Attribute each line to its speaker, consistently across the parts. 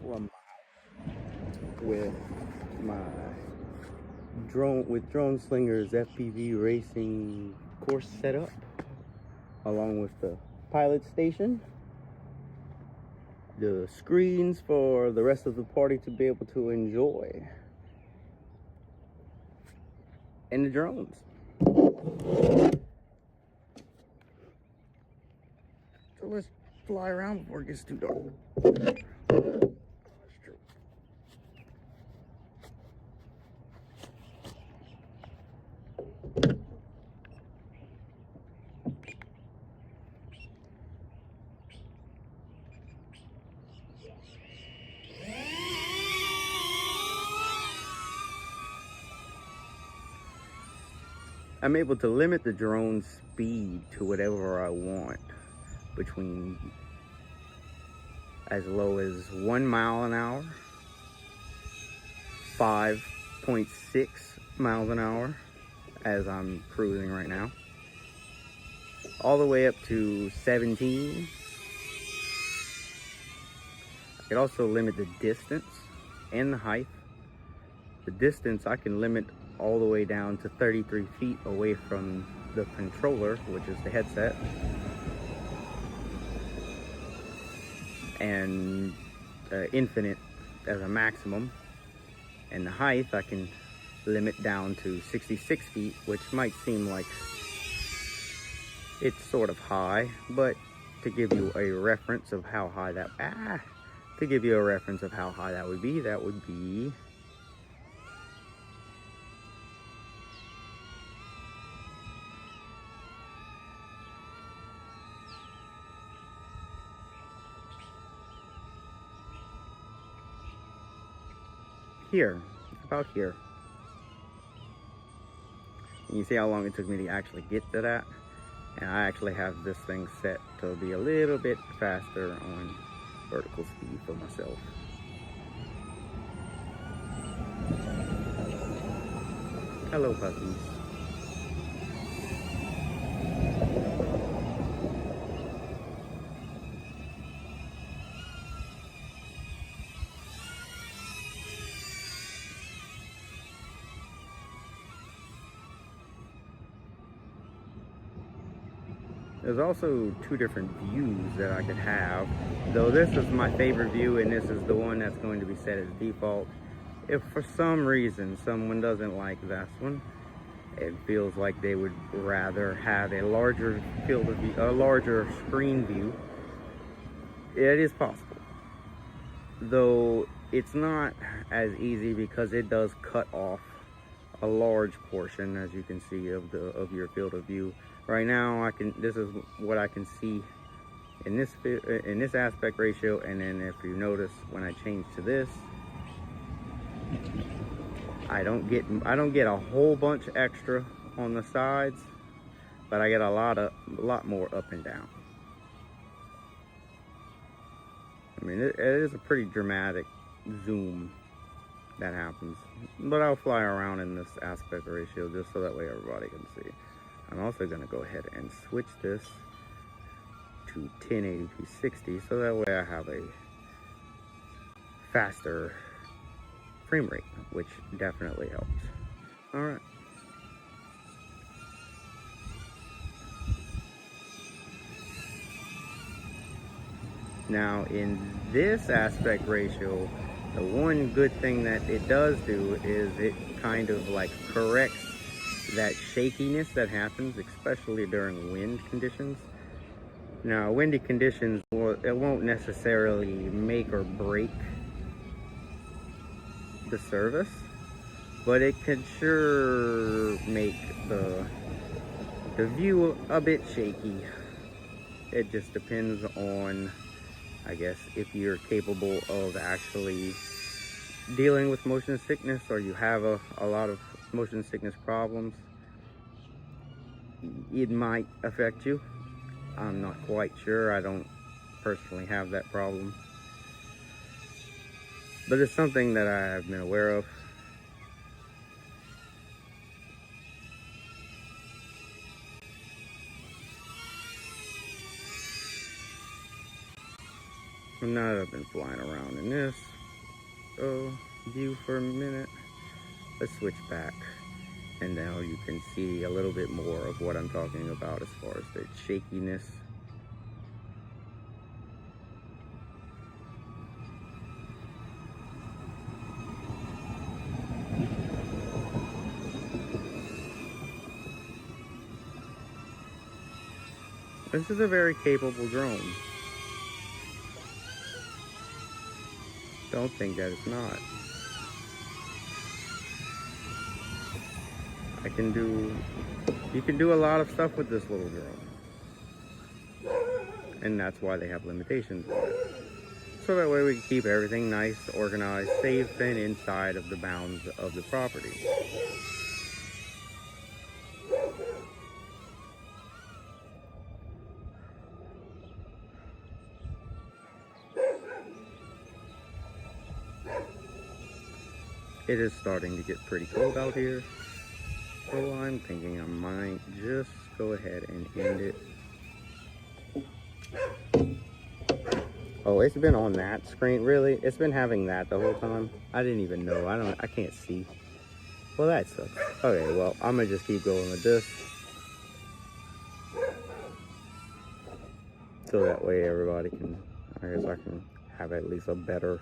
Speaker 1: for a mile with my DroneSlingers FPV racing course setup, along with the pilot station, the screens for the rest of the party to be able to enjoy, and the drones. So let's fly around before it gets too dark. I'm able to limit the drone speed to whatever I want, between as low as 1 mile an hour, 5.6 miles an hour, as I'm cruising right now, all the way up to 17. I can also limit the distance and the height. The distance I can limit all the way down to 33 feet away from the controller, which is the headset, and infinite as a maximum. And the height I can limit down to 66 feet, which might seem like it's sort of high, but to give you a reference of how high that would be here, about here. And you see how long it took me to actually get to that? And I actually have this thing set to be a little bit faster on vertical speed for myself. Hello, puppies. There's also two different views that I could have, though this is my favorite view and this is the one that's going to be set as default. If for some reason someone doesn't like this one, it feels like they would rather have a larger field of view, a larger screen view, it is possible. Though it's not as easy because it does cut off a large portion, as you can see, of your field of view. Right now, this is what I can see in this aspect ratio, and then if you notice when I change to this, I don't get a whole bunch extra on the sides, but I get a lot more up and down. I mean, it is a pretty dramatic zoom that happens, but I'll fly around in this aspect ratio just so that way everybody can see. I'm also going to go ahead and switch this to 1080p 60 so that way I have a faster frame rate, which definitely helps. All right. Now in this aspect ratio, the one good thing that it does do is it kind of like corrects that shakiness that happens, especially during wind conditions. Now, windy conditions, it won't necessarily make or break the service, but it could sure make the view a bit shaky. It just depends on, I guess, if you're capable of actually dealing with motion sickness, or you have a lot of motion sickness problems. It might affect you. I'm not quite sure. I don't personally have that problem, but it's something that I've been aware of. Now that I've been flying around in this view for a minute, let's switch back. And now you can see a little bit more of what I'm talking about as far as the shakiness. This is a very capable drone. Don't think that it's not. You can do a lot of stuff with this little drone. And that's why they have limitations on it. So that way we can keep everything nice, organized, safe, and inside of the bounds of the property. It is starting to get pretty cold out here, so I'm thinking I might just go ahead and end it. Oh, it's been on that screen, really? It's been having that the whole time? I didn't even know. I can't see. Well, that sucks. Okay, well, I'm gonna just keep going with this. So that way everybody can, I guess I can have at least a better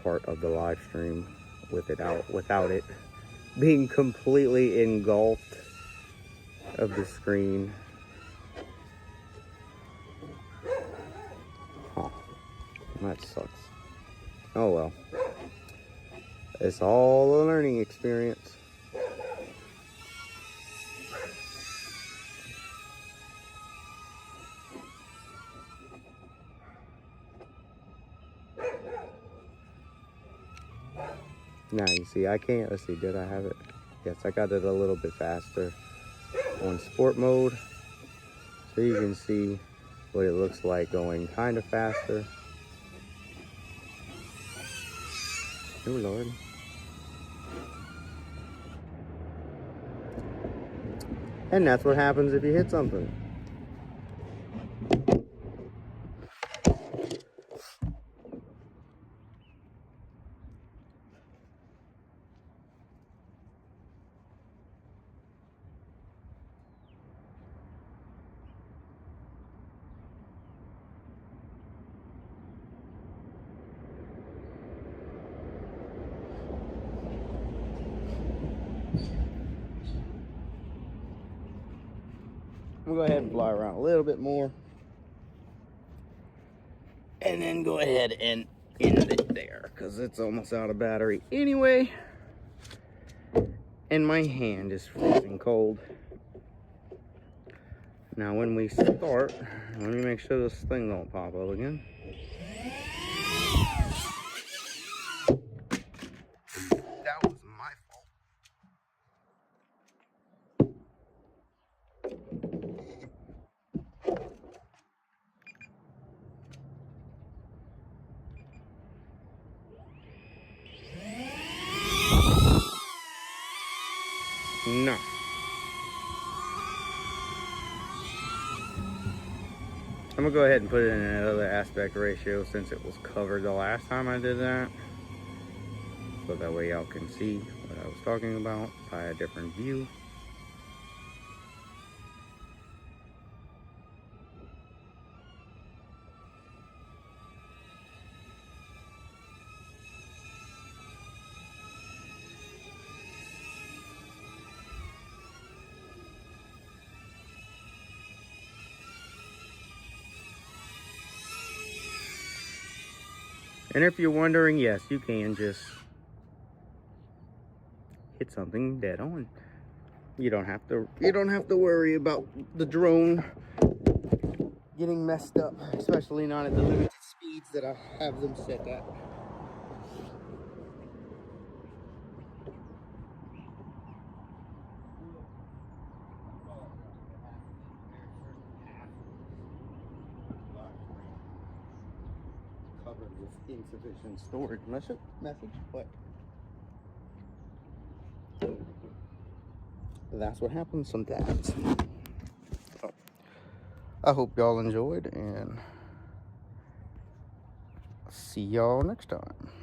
Speaker 1: part of the live stream with it out, without it being completely engulfed of the screen. Huh. That sucks. Oh well. It's all a learning experience. Now you see, I can't, let's see, did I have it? Yes, I got it a little bit faster on sport mode. So you can see what it looks like going kind of faster. Oh Lord. And that's what happens if you hit something. I'm gonna go ahead and fly around a little bit more. And then go ahead and end it there, because it's almost out of battery anyway. And my hand is freezing cold. Now when we start, let me make sure this thing don't pop up again. That was my fault. No. I'm gonna go ahead and put it in another aspect ratio since it was covered the last time I did that. So that way y'all can see what I was talking about by a different view. And if you're wondering, yes, you can just hit something dead on. You don't have to worry about the drone getting messed up, especially not at the limited speeds that I have them set at. Covered with insufficient storage message, but that's what happens sometimes. So, I hope y'all enjoyed, and See y'all next time.